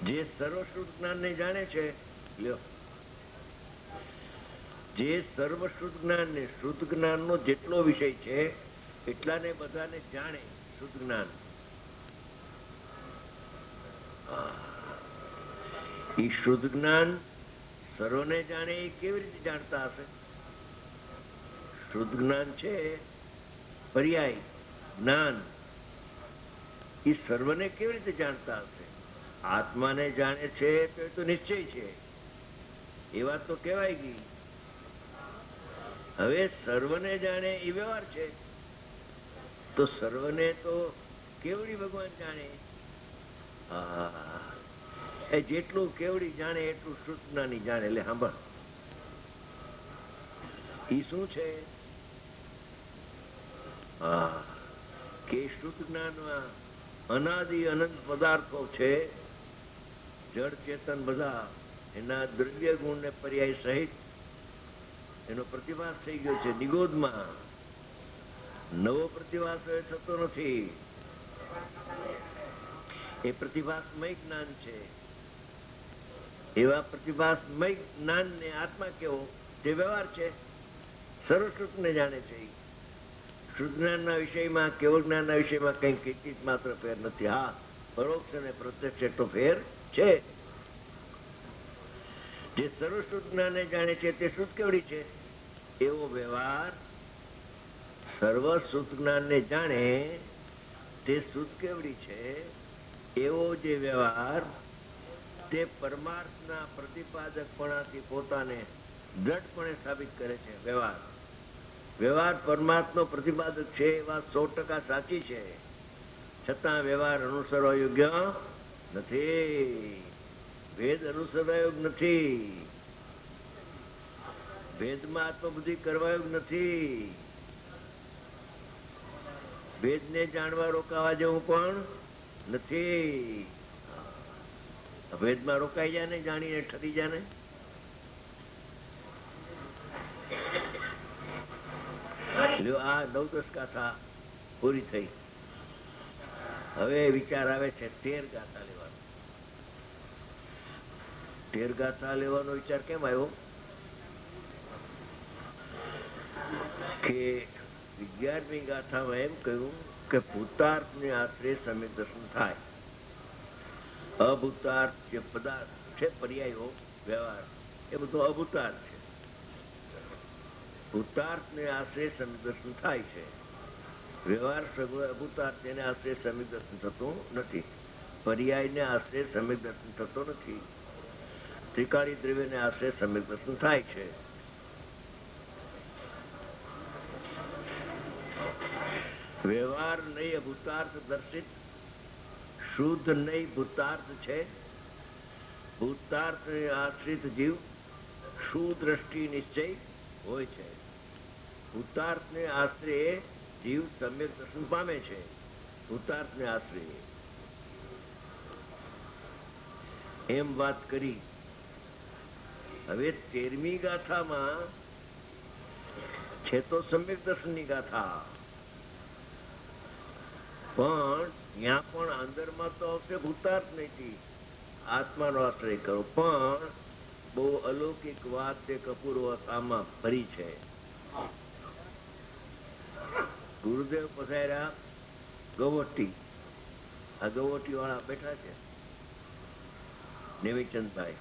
જે સર્વશ્રુત જ્ઞાન ને જાણે છે, લ્યો, જે સર્વ શુદ્ધ જ્ઞાન ને શુદ્ધ જ્ઞાન નો જેટલો વિષય છે એટલાને બધાને જાણે શુદ્ધ જ્ઞાન. એ શુદ્ધ જ્ઞાન સર્વને જાણે એ કેવી રીતે જાણતા હશે? શુદ્ધ જ્ઞાન છે પર્યાય જ્ઞાન, એ સર્વને કેવી રીતે જાણતા હશે? આત્માને જાણે છે તો એ તો નિશ્ચય છે, એ વાત તો કહેવાય ગઈ. હવે સર્વને જાણે એ વ્યવહાર છે, તો સર્વને તો કેવડી ભગવાન જાણે. એ જેટલું કેવડી જાણે એટલું શુદ્ધ જ્ઞાની જાણે. એટલે સાંભળ, ઈ શું છે કે શુદ્ધ જ્ઞાનમાં અનાદિ અનંત પદાર્થો છે, જળ ચેતન બધા એના દ્રવ્ય ગુણ ને પર્યાય સહિત એનો પ્રતિભાસ થઈ ગયો છે નિગોદમાં. નવો પ્રતિભાસ થતો નથી. એ પ્રતિભાસમય જ્ઞાન છે. એવા પ્રતિભાસમય જ્ઞાન ને આત્મા કેવો? જે વ્યવહાર છે, સર્વશ્રુત ને જાણે છે. શુદ્ધ જ્ઞાન ના વિષયમાં, કેવળ જ્ઞાન ના વિષયમાં કઈ કિંચિત માત્ર ફેર નથી. હા, પરોક્ષ અને પ્રત્યક્ષ એટલો ફેર છે. જે સર્વશ્રુત જ્ઞાન ને જાણે છે તે શુદ્ધ કેવડી છે? એવો વ્યવહાર સર્વ શુદ્ધ જ્ઞાન ને જાણે તે શુદ્ધ કેવડી છે? એવો જે વ્યવહાર તે પરમાર્થના પ્રતિપાદકપણાથી પોતાને દ્રઢપણે સાબિત કરે છે. વ્યવહાર પરમાર્થનો પ્રતિપાદક છે એ વાત 100% સાચી છે, છતાં વ્યવહાર અનુસરવા યોગ્ય નથી. ભેદ અનુસરવા યોગ્ય નથી. ભેદમાં આત્મબુદ્ધિ કરવા યોગ્ય નથી. ભેદને જાણવા રોકાવા જેવું પણ નથી. ભેદમાં રોકાઈ જાય ને, જાણીને ઠરી જાય ને. આ 9-10 ગાથા પૂરી થઈ. હવે વિચાર આવે છે 13 ગાથા લેવાનો. 13 ગાથા લેવાનો વિચાર કેમ આવ્યો? કે 11મી ગાથામાં એમ કહ્યું કે ભૂતાર્થ ને આશરે સમ્યક દર્શન થાય. અભૂતાર્થ જે પદાર્થ છે, પર્યાયો વ્યવહાર, એ બધું અભૂતાર્થ છે. ભૂતાર્થ ને આશરે સમ્યક દર્શન થાય છે. વ્યવહાર અભૂતાર્થ એને આશરે સમ્યક દર્શન થતું નથી. પર્યાય ને આશરે સમ્યક દર્શન થતો નથી. ત્રિકાળી દ્રવ્ય ને આશરે સમ્યક દર્શન થાય છે. વ્યવહાર નહીં અભૂતાર્થ દર્શિત, શુદ્ધ નહીં ભૂતાર્થ છે. ભૂતાર્થ આશ્રિત જીવ સુદ્રષ્ટિ નિશ્ચય હોય છે. ભૂતાર્થ ને આશ્રય જીવ સમ્યક દર્શન પામે છે. ભૂતાર્થ ને આશ્રય એમ વાત કરી. હવે 13મી ગાથામાં છે તો સમ્યક દર્શન ની ગાથા, પણ ત્યાં પણ અંદરમાં તો આવશે ભૂતાર્થ નથી, આત્માનો આશ્રય કરો. પણ બહુ અલૌકિક વાત તે કપૂરવત આમાં ફરી છે. ગુરુદેવ પધાર્યા ગવટી. આ ગવટી વાળા બેઠા છે, નેમિચંદભાઈ.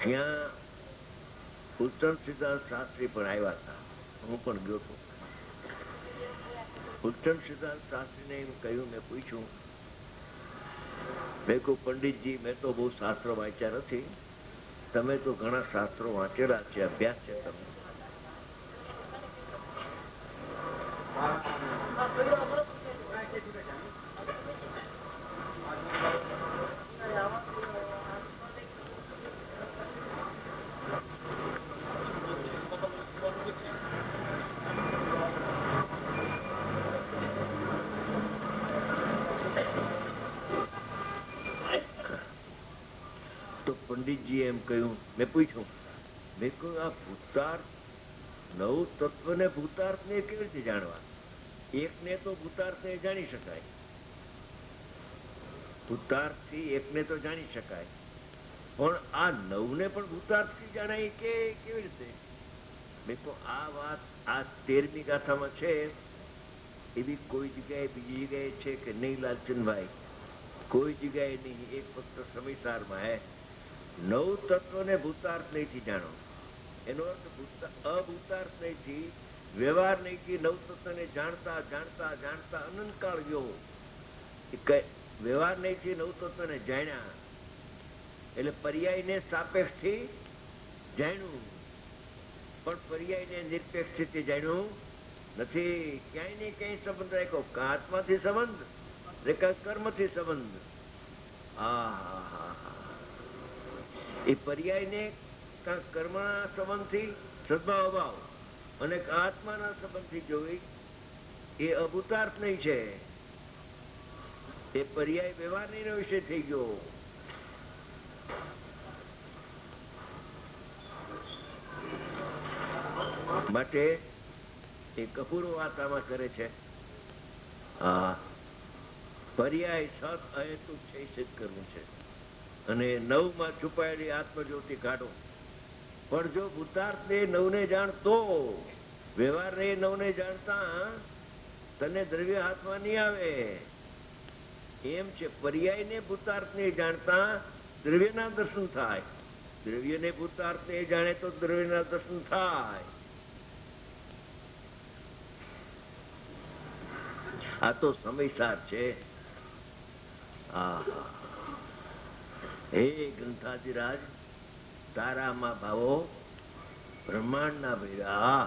ત્યાં ઉત્તમ સિદ્ધાંત શાસ્ત્રી પણ આવ્યા હતા. હું પણ ગયો હતો. ઉત્તમ સિદ્ધાંત શાસ્ત્રીને એમ કહ્યું, મેં પૂછ્યું, મેં કહ્યું પંડિતજી, મેં તો બહુ શાસ્ત્રો વાંચ્યા નથી, તમે તો ઘણા શાસ્ત્રો વાંચેલા છે, અભ્યાસ છે તમે. પંડિતજી એમ કહ્યું, મેં પૂછ્યું, મેં કહ્યું આ ભૂતાર્થ, નવ તત્વ ને ભૂતાર્થ ને કેવી રીતે જાણવા? એકને તો ભૂતાર્થ ને જાણી શકાય, ભૂતાર્થથી એકને તો જાણી શકાય, પણ આ નવને પણ ભૂતાર્થથી જાણાય કે કેવી રીતે? દેખો આ વાત આ 13મી ગાથામાં છે, એવી કોઈ જગ્યાએ બીજી જગ્યાએ છે કે નહીં લાલચંદભાઈ? કોઈ જગ્યાએ નહીં, એક ફક્ત સમયસારમાં હે. નવ તત્વને ભૂતાર્થ નહીંથી જાણો, એનો અર્થ અભૂતાર્થ નહીંથી, વ્યવહાર નહીંથી નવ તત્વને જાણતા જાણતા જાણતા અનંતકાળ ગયો. વ્યવહાર નહીંથી નવ તત્વને જાણ્યા એટલે પર્યાયને સાપેક્ષથી જાણ્યું, પણ પર્યાયને નિરપેક્ષથી જાણ્યું નથી. ક્યાંય ને ક્યાંય સંબંધ રાખ્યો, આત્માથી સંબંધ ને કર્મથી સંબંધ. એ પર્યાયને કર્મના સંબંધથી સદભાવ અભાવ અને આત્માના સંબંધથી જોઈ, એ અભૂતાર્થ નહીં છે. એ પર્યાય વ્યવહાર નહીં વિષય થઈ ગયો. માટે એ કપૂરો વાત આમાં કરે છે. પર્યાય સત અહેતુક છે સિદ્ધ કરવું છે, અને નવમાં છુપાયેલી આત્મજ્યોતિ કાઢો. પણ જો ભૂતાર્થ ને નવને જાણતો, વ્યવહાર ને નવને જાણતા તને દ્રવ્ય હાથમાં નહીં આવે. એમ છે, પર્યાય ને ભૂતાર્થ ને જાણતા દ્રવ્યના દર્શન થાય. દ્રવ્ય ને ભૂતાર્થ ને જાણે તો દ્રવ્યના દર્શન થાય. આ તો સમયસાર છે. હે ગ્રંથાધિરાજ, તારામાં ભાવો બ્રહ્માંડના ભેરા.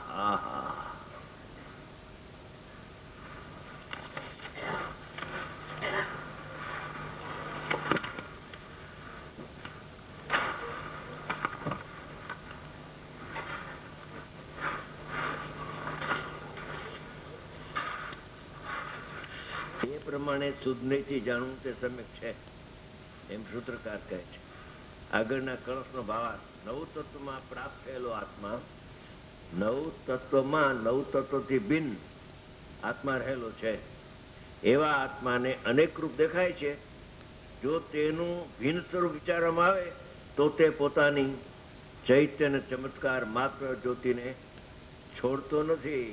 એ પ્રમાણે શુદ્ધથી જાણવું તે સમ્યક છે, એમ સૂત્રકાર કહે છે. આગળના કળશનો ભાવાર્થ, નવ તત્વમાં પ્રાપ્ત થયેલો આત્મા, નવ તત્વમાં નવ તત્વથી ભિન્ન આત્મા રહેલો છે. એવા આત્માને અનેક રૂપ દેખાય છે. જો તેનું ભિન્ન સ્વરૂપ વિચારવામાં આવે તો તે પોતાની ચૈતન્ય ચમત્કાર માત્ર જ્યોતિને છોડતો નથી.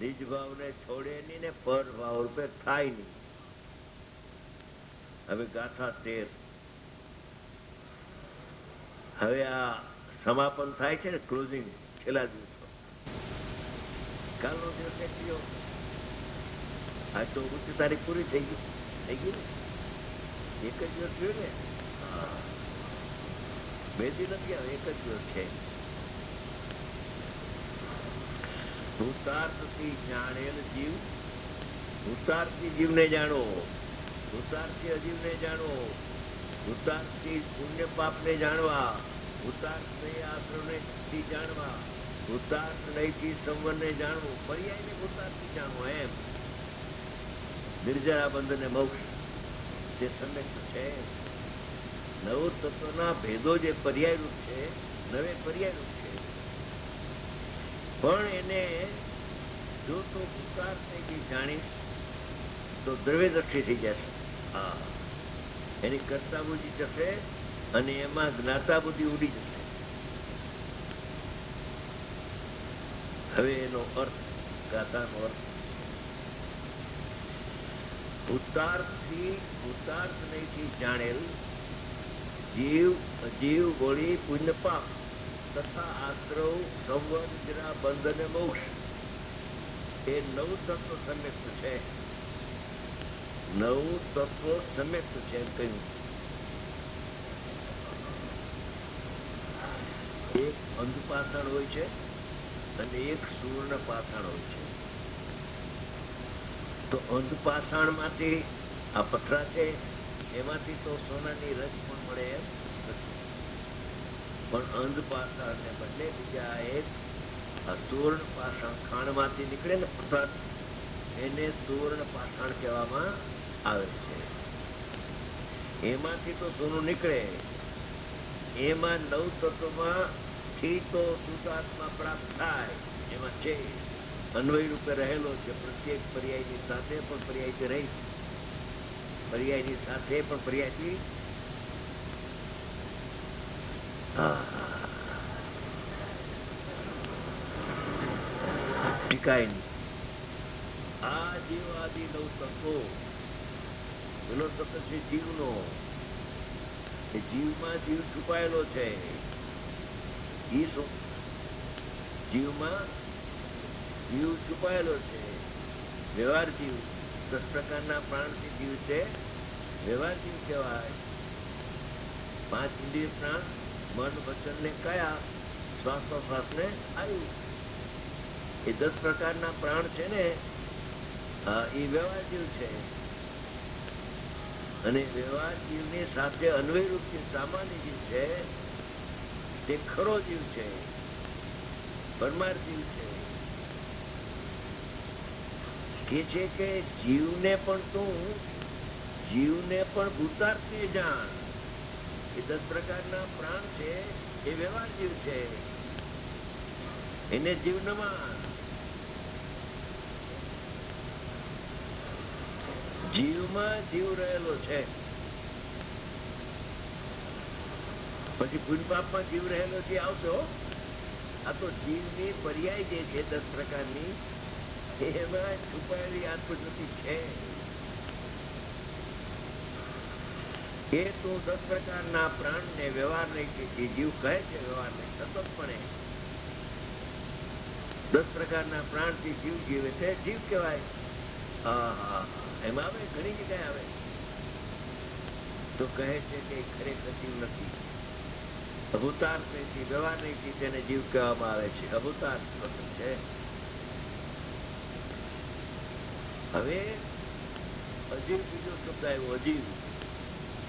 નિજ ભાવને છોડે નહીં ને પર ભાવ રૂપે થાય નહીં. હવે ગાથા 13. હવે આ સમાપન થાય છે ને, ક્લોઝિંગ, છેલ્લા દિવસો. કાલનો દિવસ એકયો, આજ તો 29 તારીખ પૂરી થઈ ગઈ ને, એક જ દિવસ થયો ને. 2 દિન નથી આવે, એક જ દિવસ છે. ભૂતાર્થથી જાણેલ જીવ, ભૂતાર્થથી જીવને જાણો, ભૂતાર્થથી અજીવને જાણો, ભૂતાર્થથી પુણ્ય પાપને જાણવા, ભૂતાર્થને આશ્રમને જાણવા, ભૂતાર્થ નહીંથી સંવરને જાણવું, પર્યાયને ભૂતાર્થથી જાણવું. એમ નિર્જરા બંધને મોક્ષ જે સમ્યક છે. નવ તત્વના ભેદો જે પર્યાય રૂપ છે, નવે પર્યાય રૂપ છે. પણ એને જો તો ભૂતાર્થથી જાણીશ તો દ્રવ્યદર્શી થઈ જશે. એની કર્તા બુદ્ધિ જશે અને એમાં જ્ઞાતા બુદ્ધિ ઉડી જશે. હવે એનો અર્થ, ગાથાનો અર્થ, ભૂતાર્થ નહીંથી જાણેલ જીવ અજીવ વળી પુણ્ય પાપ તથા આશ્રવ સંવર જરા બંધન મોક્ષ, એ નવ તત્વ સમ્યક છે. નવ તત્વ સમ્યક છે એમ કહ્યું. એક અંધ પાષાણ હોય છે અને એક સુવર્ણ પાષાણ હોય છે. તો અંધ પાષાણ માંથી આ પથરા છે, એમાંથી તો સોનાની રસ પણ મળે એમ નથી. પણ અંધ પાષાણ ને બદલે બીજા એક સુવર્ણ પાષાણ ખાણમાંથી નીકળે ને પથ્થર, એને સુવર્ણ પાષાણ કહેવામાં આવે છે. એમાંથી તો સોનું નીકળે. એમાં નવ તત્વમાં થી તો શુદ્ધાત્મા પ્રાપ્ત થાય. એમાં છે અન્વય રૂપે રહેલો છે. પ્રત્યેક પર્યાયની સાથે પણ પર્યાય રહી. પર્યાયની સાથે પણ પર્યાયથી ટીકાય નહીં. આ જીવ આદિ નવ તત્વો, પેલો તત્વ છે જીવનો. એ જીવમાં જીવ છુપાયેલો છે. ઈ શું? જીવમાં જીવ છુપાયેલો છે. વ્યવહાર જીવ 10 પ્રકારના પ્રાણથી જીવ છે. વ્યવહાર જીવ કહેવાય. 5 ઇન્દ્રિય પ્રાણ, મન, વચન ને કયા, શ્વાસોશ્વાસ ને આયુ. એ 10 પ્રકારના પ્રાણ છે ને, એ વ્યવહાર જીવ છે. અને વ્યવહાર જીવની સાથે અન્વયરૂપ જે સામાન્ય જીવ છે તે ખરો જીવ છે, પરમાર જીવ છે. કે છે કે જીવને પણ ભૂતાર્થને જાણ. એ 10 પ્રકારના પ્રાણ છે એ વ્યવહાર જીવ છે, એને જીવ ન માન. જીવમાં જીવ રહેલો છે. પછી પુણ્ય પાપમાં જીવ રહેલો છે આવશે. આ તો જીવની પર્યાય જે છે 10 પ્રકારની, એમાં છુપાયેલી આત્મજ્યોતિ છે. એ તો 10 પ્રકારના પ્રાણ ને વ્યવહાર નહીં, જે જીવ કહે છે વ્યવહાર નહીં, સતતપણે 10 પ્રકારના પ્રાણ થી જીવ જીવે છે, જીવ કહેવાય. એમાં આવે, ઘણી જગ્યાએ આવે તો કહે છે કે ખરેખર જીવ નથી. અભૂતાર્થ નહીં, વ્યવહાર નહીં, તેને જીવ કહેવામાં આવે છે. અભૂતાર્થ છે. હવે અજીવ બીજો શબ્દ આવ્યો, અજીવ.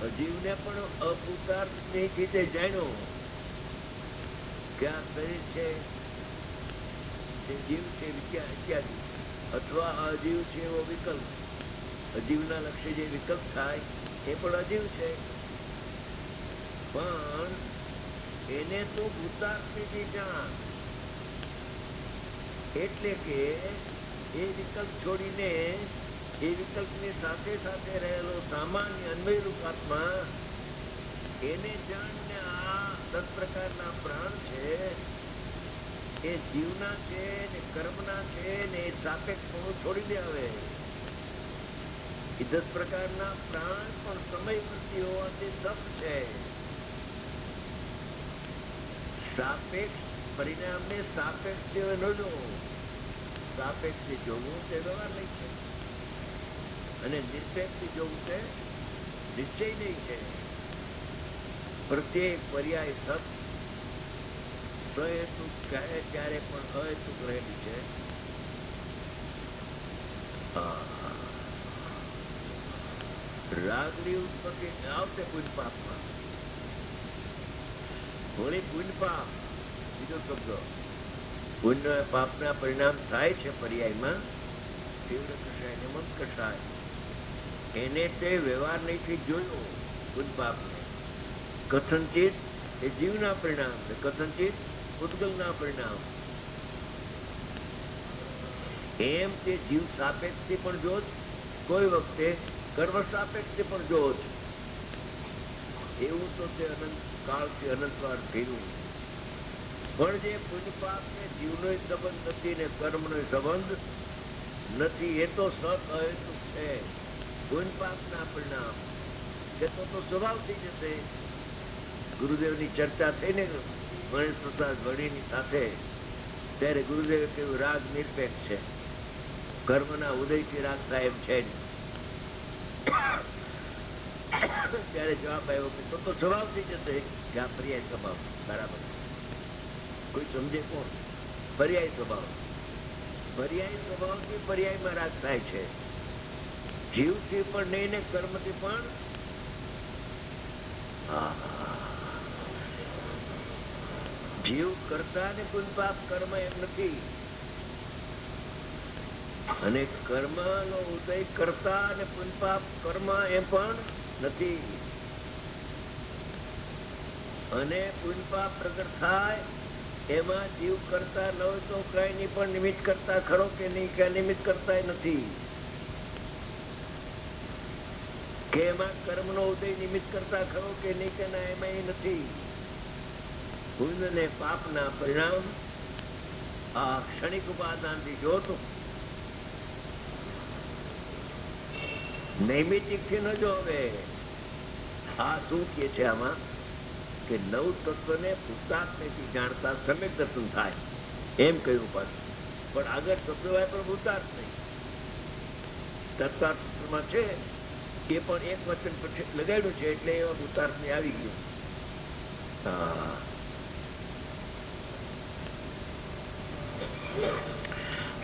અજીવને પણ અભૂતાર્થ ની રીતે જાણ્યો કે આ શરીર છે તે જીવ છે ઇત્યાદિ, અથવા અજીવ છે એવો વિકલ્પ. અજીવના લક્ષ્ય જે વિકલ્પ થાય એ પણ અજીવ છે, પણ એને તો ભૂતાર્થની જાણ. એટલે કે એ વિકલ્પ છોડીને એ વિકલ્પની સાથે સાથે રહેલો સામાન્ય અન્વયરૂપ આત્મા, એને જાણને આ 10 પ્રકારના પ્રાણ છે એ જીવના છે ને કર્મના છે ને એ સાપેક્ષપણું છોડી દે. હવે એ 10 પ્રકારના પ્રાણ પણ સમયવર્તી હોવાથી દપ છે. સાપેક્ષ પરિણામને સાપેક્ષ ન જોવું. સાપેક્ષ જોવું તે વ્યવહાર નહીં છે, અને નિરપેક્ષ જોવું તે નિશ્ચય નહીં છે. પ્રત્યેક પર્યાય સત સહેતુક કહે ત્યારે પણ અહેતુક રહેલી છે. રાગની ઉત્પત્તિ આવશે પુણ્ય પાપમાં. હોળી પુણ્ય પાપ બીજો શબ્દ. પુણ્ય પાપના પરિણામ થાય છે પર્યાયમાં તીવ્ર કષાય ને મન કષાય. એને તે વ્યવહાર નહીં જોયો પુણ્ય પાપને. કથનચિત એ જીવના પરિણામ છે, કથનચિત ઉદ્ગલના પરિણામ. એમ તે જીવ સાપેક્ષથી પણ જોત, કોઈ વખતે કર્મ સાપેક્ષથી પણ જોત. એવું તો તે અનંત કાળથી અનંતવાર થયું. પણ જે પુણ્ય પાપ ને જીવનો સંબંધ નથી ને કર્મનો સંબંધ નથી, એ તો સત અહેતુક છે. પુણ્ય પાપના પરિણામ એ તો સ્વભાવ થઈ જશે. ગુરુદેવની ચર્ચા થઈને ગણેશ પ્રસાદ વડીની સાથે, ત્યારે ગુરુદેવે કહ્યું રાગ નિરપેક્ષ છે, કર્મના ઉદયથી રાગ થાય એમ છે. ત્યારે જવાબ આવ્યો કે તો સ્વભાવ થઈ જશે કે આ પર્યાય સ્વભાવ. બરાબર. કોઈ સમજે કોણ? પર્યાય સ્વભાવ. પર્યાય સ્વભાવથી પર્યાયમાં રાગ થાય છે. જીવથી પણ નહીં ને કર્મથી પણ. જીવ કરતા ને પુણ્ય પાપ કર્મ એમ નથી, અને કર્મ નો ઉદય કરતા અને પુણ્ય પાપ કર્મ એમ પણ નથી. અને પુણ્ય પાપ પ્રગટ થાય એમાં જીવ કરતા ન હોય તો કઈ નહીં, પણ નિમિત્ત કરતા ખરો કે નહીં, કે નિમિત્ત કરતા નથી. કે એમાં કર્મનો ઉદય નિમિત્ત કરતા ખરો કે નહીં કે ના, એમાં એ નથી. પુણ્ય ને પાપના પરિણામ આ ક્ષણિક ઉપાદાનથી જોતું, નૈમિતિક થી ન જોવે. આ શું કે છે આમાં કે નવ તત્વને ભૂતાત્મથી જાણતા સમ્યક દર્શન થાય એમ કહ્યું. પણ આગળ શબ્દ પણ ભૂતાર્થ નહીં. તત્વાર્થ સૂત્રમાં છે એ પણ એક વચન લગાડ્યું છે એટલે એવા ભૂતાર્થ ને આવી ગયું.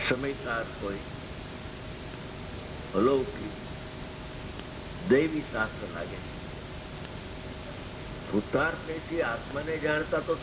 સમયસાર કોઈ અલૌકિક દૈવી શાસ્ત્ર લાગે છે. ભૂતાર્થ આત્માને જાણતા તો